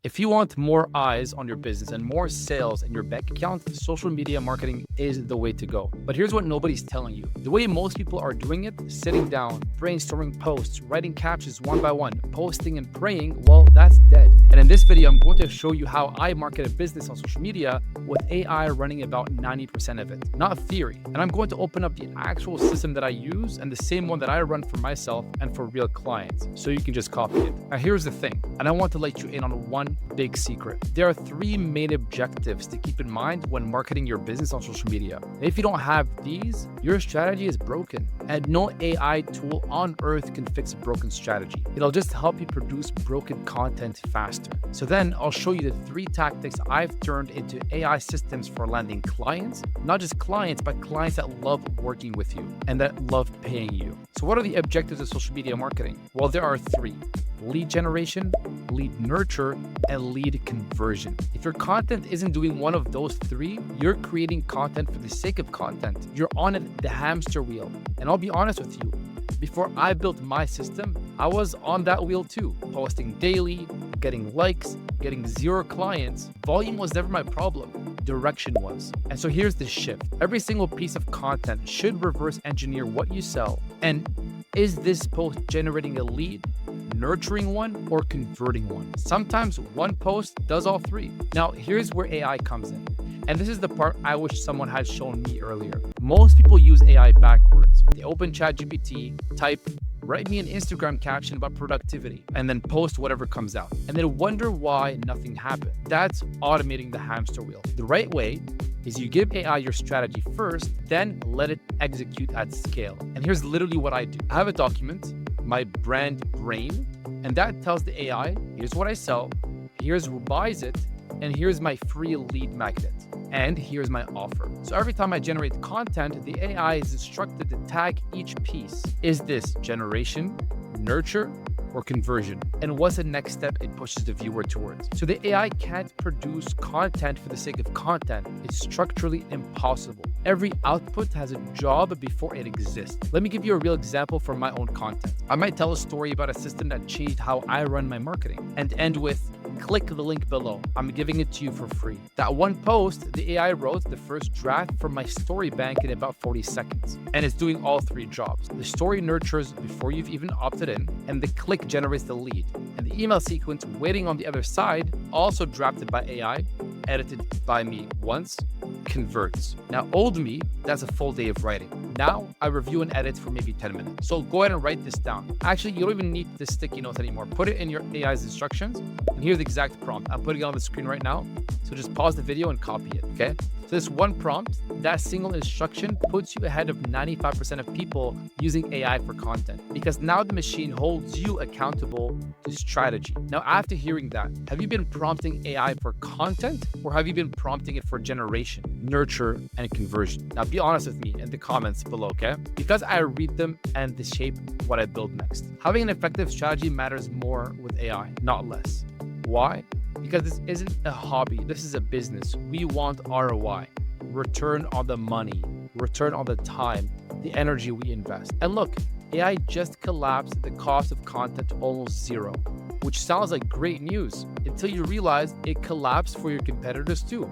If you want more eyes on your business and more sales in your bank account, social media marketing is the way to go. But here's what nobody's telling you. The way most people are doing it, sitting down, brainstorming posts, writing captions one by one, posting and praying, well, that's dead. And in this video, I'm going to show you how I market a business on social media with AI running about 90% of it, not theory. And I'm going to open up the actual system that I use and the same one that I run for myself and for real clients, so you can just copy it. Now, here's the thing, and I want to let you in on one big secret. There are three main objectives to keep in mind when marketing your business on social media. If you don't have these, your strategy is broken, and no AI tool on earth can fix a broken strategy. It'll just help you produce broken content faster. So then I'll show you the three tactics I've turned into AI systems for landing clients, not just clients, but clients that love working with you and that love paying you. So what are the objectives of social media marketing? Well, there are three: lead generation, lead nurture, and lead conversion. If your content isn't doing one of those three, you're creating content for the sake of content. You're on the hamster wheel. And I'll be honest with you, before I built my system, I was on that wheel too, posting daily, getting likes, getting 0 clients. Volume was never my problem. Direction was. And so here's the shift. Every single piece of content should reverse engineer what you sell. And is this post generating a lead, nurturing one, or converting one? Sometimes one post does all three. Now, here's where AI comes in. And this is the part I wish someone had shown me earlier. Most people use AI backwards. They open ChatGPT, type, write me an Instagram caption about productivity, and then post whatever comes out, and then wonder why nothing happened. That's automating the hamster wheel. The right way is you give AI your strategy first, then let it execute at scale. And here's literally what I do. I have a document, my brand brain, and that tells the AI, here's what I sell, here's who buys it, and here's my free lead magnet, and here's my offer. So every time I generate content, the AI is instructed to tag each piece. Is this generation, nurture, or conversion? And what's the next step it pushes the viewer towards? So the AI can't produce content for the sake of content. It's structurally impossible. Every output has a job before it exists. Let me give you a real example from my own content. I might tell a story about a system that changed how I run my marketing and end with, click the link below. I'm giving it to you for free. That one post, the AI wrote the first draft from my story bank in about 40 seconds. And it's doing all three jobs. The story nurtures before you've even opted in, and the click generates the lead. And the email sequence waiting on the other side, also drafted by AI, edited by me once, converts. Now, old me, that's a full day of writing. Now, I review and edit for maybe 10 minutes. So go ahead and write this down. Actually, you don't even need the sticky notes anymore. Put it in your AI's instructions. And here's the exact prompt. I'm putting it on the screen right now. So just pause the video and copy it, okay? So this one prompt, that single instruction puts you ahead of 95% of people using AI for content, because now the machine holds you accountable to strategy. Now, after hearing that, have you been prompting AI for content, or have you been prompting it for generation, nurture, and conversion? Now, be honest with me in the comments below, okay? Because I read them and they shape what I build next. Having an effective strategy matters more with AI, not less. Why? Because this isn't a hobby, this is a business. We want ROI, return on the money, return on the time, the energy we invest. And look, AI just collapsed the cost of content to almost zero, which sounds like great news until you realize it collapsed for your competitors too.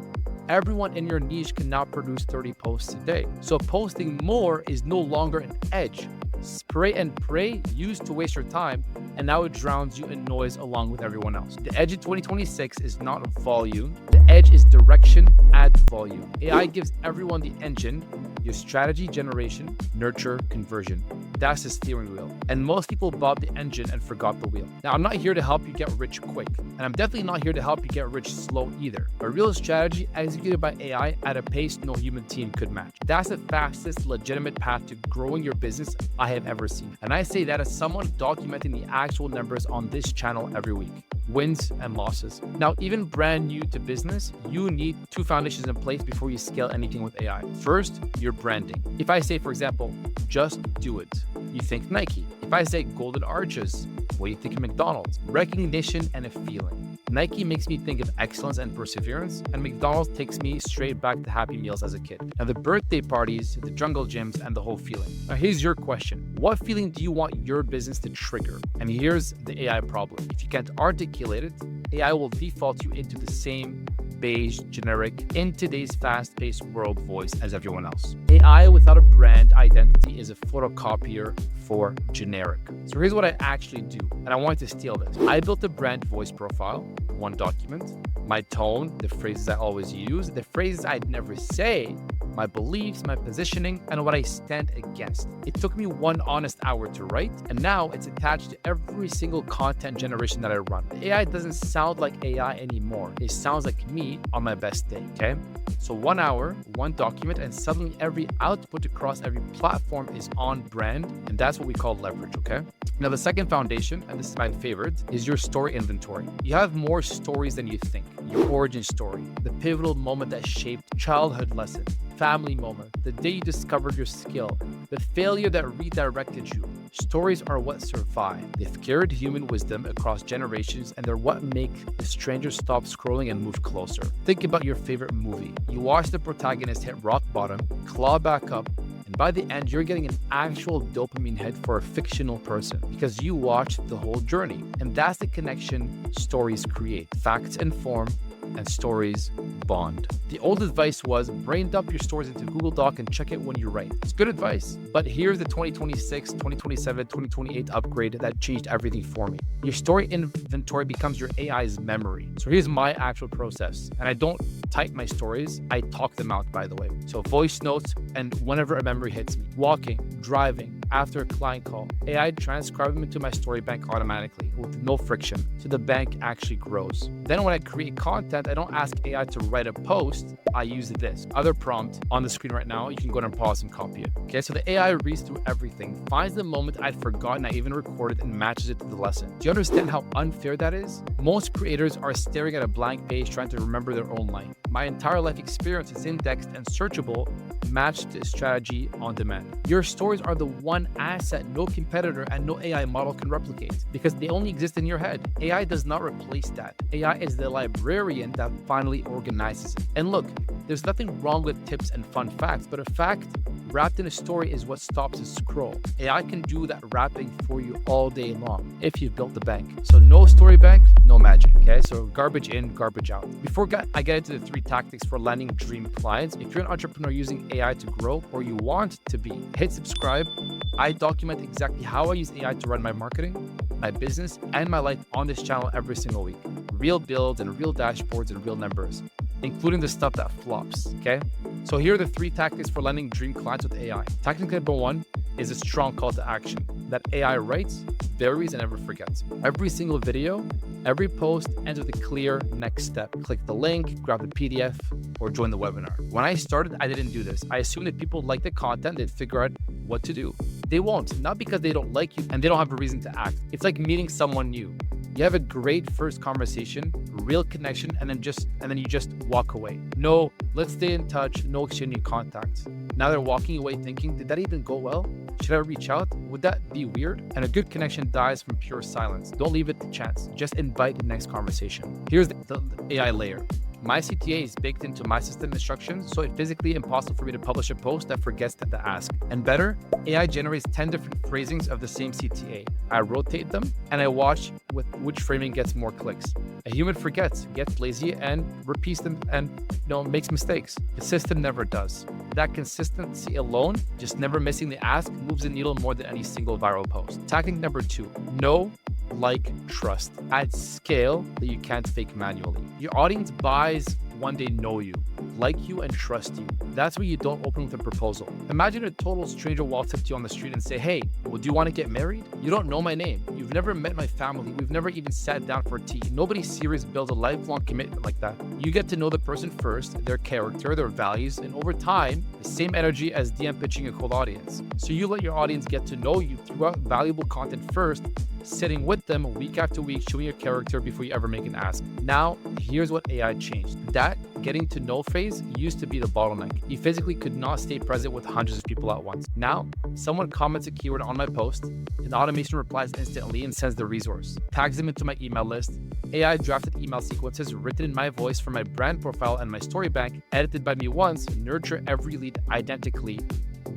Everyone in your niche can now produce 30 posts a day. So posting more is no longer an edge. Spray and pray used to waste your time, and now it drowns you in noise along with everyone else. The edge in 2026 is not volume. The edge is direction at volume. AI gives everyone the engine, your strategy, generation, nurture, conversion. That's the steering wheel. And most people bought the engine and forgot the wheel. Now, I'm not here to help you get rich quick, and I'm definitely not here to help you get rich slow either. A real strategy executed by AI at a pace no human team could match. That's the fastest, legitimate path to growing your business I have ever seen. And I say that as someone documenting the actual numbers on this channel every week. Wins and losses. Now, even brand new to business, you need two foundations in place before you scale anything with AI. First, your branding. If I say, for example, just do it, you think Nike. If I say golden arches, what do you think of McDonald's? Recognition and a feeling. Nike makes me think of excellence and perseverance, and McDonald's takes me straight back to Happy Meals as a kid. Now, the birthday parties, the jungle gyms, and the whole feeling. Now, here's your question. What feeling do you want your business to trigger? And here's the AI problem. If you can't articulate it, AI will default you into the same beige, generic, in today's fast-paced world voice as everyone else. AI without a brand identity is a photocopier for generic. So here's what I actually do, and I wanted to steal this. I built a brand voice profile, one document, my tone, the phrases I always use, the phrases I'd never say, my beliefs, my positioning, and what I stand against. It took me 1 honest hour to write, and now it's attached to every single content generation that I run. The AI doesn't sound like AI anymore. It sounds like me on my best day, okay? So 1 hour, 1 document, and suddenly every output across every platform is on brand, and that's what we call leverage, okay? Now, the second foundation, and this is my favorite, is your story inventory. You have more stories than you think. Your origin story, the pivotal moment that shaped childhood lesson, family moment, the day you discovered your skill, the failure that redirected you. Stories are what survive. They've carried human wisdom across generations, and they're what make the stranger stop scrolling and move closer. Think about your favorite movie. You watch the protagonist hit rock bottom, claw back up, and by the end, you're getting an actual dopamine hit for a fictional person because you watched the whole journey. And that's the connection stories create. Facts inform, and stories bond. The old advice was brain dump your stories into Google Doc and check it when you write. It's good advice, but here's the 2026, 2027, 2028 upgrade that changed everything for me. Your story inventory becomes your AI's memory. So here's my actual process. And I don't type my stories, I talk them out, by the way. So voice notes, and whenever a memory hits me, walking, driving, after a client call, AI transcribes them into my story bank automatically with no friction. So the bank actually grows. Then when I create content, I don't ask AI to write a post. I use this other prompt on the screen right now. You can go ahead and pause and copy it. Okay, so the AI reads through everything, finds the moment I'd forgotten I even recorded, and matches it to the lesson. Do you understand how unfair that is? Most creators are staring at a blank page trying to remember their own life. My entire life experience is indexed and searchable, matched to strategy on demand. Your stories are the one asset no competitor and no AI model can replicate because they only exist in your head. AI does not replace that. AI is the librarian that finally organizes it. And look, there's nothing wrong with tips and fun facts, but a fact wrapped in a story is what stops a scroll. AI can do that wrapping for you all day long if you've built the bank. So no story bank, no magic, okay? So garbage in, garbage out. Before I get into the 3 tactics for landing dream clients, if you're an entrepreneur using AI to grow or you want to be, hit subscribe. I document exactly how I use AI to run my marketing, my business, and my life on this channel every single week. Real builds and real dashboards and real numbers, including the stuff that flops, okay? So here are the 3 tactics for landing dream clients with AI. Tactic number 1 is a strong call to action that AI writes, varies, and never forgets. Every single video, every post ends with a clear next step. Click the link, grab the PDF, or join the webinar. When I started, I didn't do this. I assumed that people like the content, they'd figure out what to do. They won't, not because they don't like you and they don't have a reason to act. It's like meeting someone new. You have a great first conversation, real connection, and then you just walk away. No, let's stay in touch, no exchanging contacts. Now they're walking away thinking, did that even go well? Should I reach out? Would that be weird? And a good connection dies from pure silence. Don't leave it to chance. Just invite the next conversation. Here's the AI layer. My CTA is baked into my system instructions, so it's physically impossible for me to publish a post that forgets to ask. And better, AI generates 10 different phrasings of the same CTA. I rotate them, and I watch with which framing gets more clicks. A human forgets, gets lazy, and repeats them and makes mistakes. The system never does. That consistency alone, just never missing the ask, moves the needle more than any single viral post. Tactic number 2, know, like, trust at scale that you can't fake manually. Your audience buys when they know you, like you, and trust you. That's where you don't open with a proposal. Imagine a total stranger walks up to you on the street and say, hey, well, do you want to get married? You don't know my name. You've never met my family. We've never even sat down for tea. Nobody serious builds a lifelong commitment like that. You get to know the person first, their character, their values, and over time, the same energy as DM pitching a cold audience. So you let your audience get to know you throughout valuable content first, sitting with them week after week, showing your character before you ever make an ask. Now, here's what AI changed. That getting to know phase used to be the bottleneck. You physically could not stay present with hundreds of people at once. Now, someone comments a keyword on my post, an automation replies instantly and sends the resource, tags them into my email list. AI drafted email sequences written in my voice for my brand profile and my story bank, edited by me once, nurture every lead identically,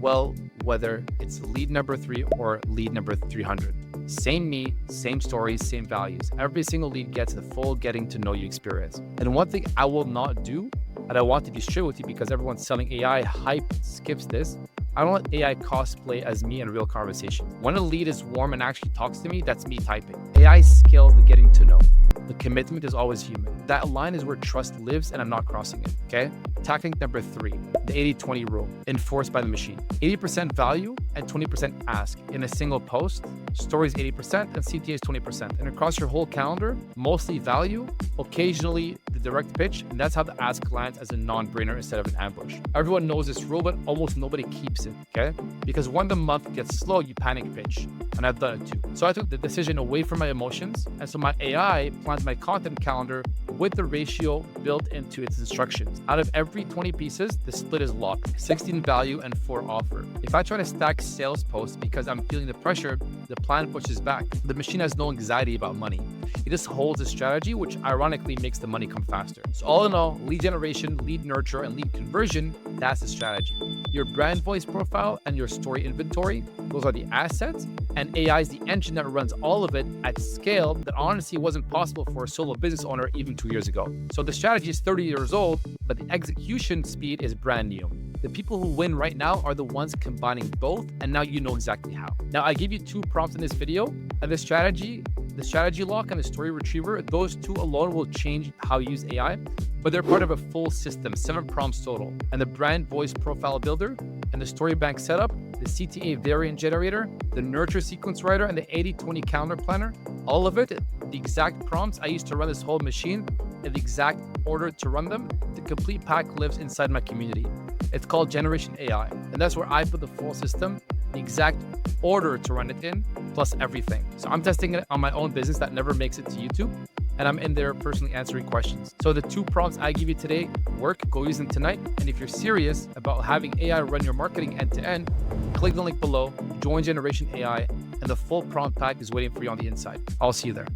well, whether it's lead number 3 or lead number 300. Same me, same stories, same values. Every single lead gets the full getting to know you experience. And one thing I will not do, and I want to be straight with you because everyone's selling AI hype skips this. I don't let AI cosplay as me in real conversation. When a lead is warm and actually talks to me, that's me typing. AI skills the getting to know. The commitment is always human. That line is where trust lives and I'm not crossing it, okay? Tactic number 3, the 80-20 rule, enforced by the machine. 80% value and 20% ask. In a single post, stories 80% and CTA is 20%. And across your whole calendar, mostly value, occasionally the direct pitch, and that's how the ask lands as a non-brainer instead of an ambush. Everyone knows this rule, but almost nobody keeps it, okay? Because when the month gets slow, you panic pitch. And I've done it too. So I took the decision away from my emotions. And so my AI plans my content calendar with the ratio built into its instructions. Out of every 20 pieces, the split is locked. 16 value and 4 offer. If I try to stack sales posts because I'm feeling the pressure, the plan pushes back. The machine has no anxiety about money. It just holds a strategy, which ironically makes the money come faster. So all in all, lead generation, lead nurture, and lead conversion, that's the strategy. Your brand voice profile and your story inventory, those are the assets, and AI is the engine that runs all of it at scale that honestly wasn't possible for a solo business owner even 2 years ago. So the strategy is 30 years old, but the execution speed is brand new. The people who win right now are the ones combining both, and now you know exactly how. Now I give you 2 prompts in this video, and the strategy lock and the story retriever, those 2 alone will change how you use AI, but they're part of a full system, 7 prompts total. And the brand voice profile builder and the story bank setup, the CTA variant generator, the nurture sequence writer, and the 80-20 calendar planner, all of it, the exact prompts I used to run this whole machine, in the exact order to run them, the complete pack lives inside my community. It's called Generation AI, and that's where I put the full system, the exact order to run it in, plus everything. So I'm testing it on my own business that never makes it to YouTube, and I'm in there personally answering questions. So the 2 prompts I give you today work, go use them tonight. And if you're serious about having AI run your marketing end to end, click the link below, join Generation AI, and the full prompt pack is waiting for you on the inside. I'll see you there.